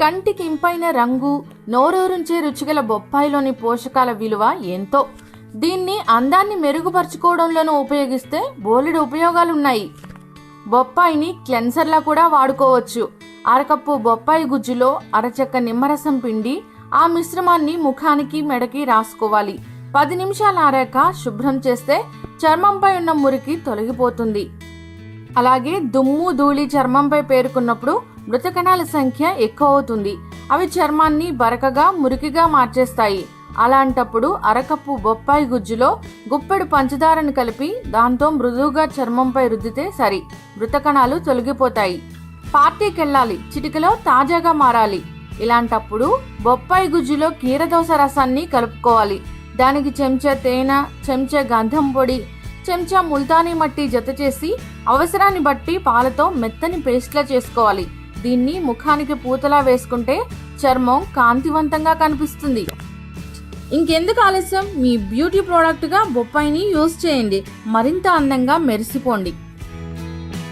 కంటికి ఇంపైన రంగు, నోరూరించే రుచిగల బొప్పాయిలోని పోషకాల విలువ ఎంతో. దీన్ని అందాన్ని మెరుగుపరుచుకోవడంలోనూ ఉపయోగిస్తే బోలెడు ఉపయోగాలున్నాయి. బొప్పాయిని క్లెన్సర్లా కూడా వాడుకోవచ్చు. అరకప్పు బొప్పాయి గుజ్జులో అరచెక్క నిమ్మరసం పిండి ఆ మిశ్రమాన్ని ముఖానికి, మెడకి రాసుకోవాలి. 10 నిమిషాలు ఆరాక శుభ్రం చేస్తే చర్మంపై ఉన్న మురికి తొలగిపోతుంది. అలాగే దుమ్ము, ధూళి చర్మంపై పేరుకున్నప్పుడు మృత కణాల సంఖ్య ఎక్కువ అవుతుంది. అవి చర్మాన్ని బరకగా, మురికిగా మార్చేస్తాయి. అలాంటప్పుడు అరకప్పు బొప్పాయి గుజ్జులో గుప్పెడు పంచదారను కలిపి దాంతో మృదువుగా చర్మంపై రుద్దితే సరి, మృత కణాలు తొలగిపోతాయి. పార్టీకి వెళ్ళాలి, చిటికలో తాజాగా మారాలి. ఇలాంటప్పుడు బొప్పాయి గుజ్జులో కీరదోస రసాన్ని కలుపుకోవాలి. దానికి చెంచా తేనె, చెంచా గంధం పొడి, చెంచా ముల్తానీ మట్టి జత చేసి అవసరాన్ని బట్టి పాలతో మెత్తని పేస్ట్లా చేసుకోవాలి. దీన్ని ముఖానికి పూతలా వేసుకుంటే చర్మం కాంతివంతంగా కనిపిస్తుంది. ఇంకెందుకు ఆలస్యం, మీ బ్యూటీ ప్రోడక్ట్గా బొప్పాయిని యూజ్ చేయండి. మరింత అందంగా మెరిసిపోండి.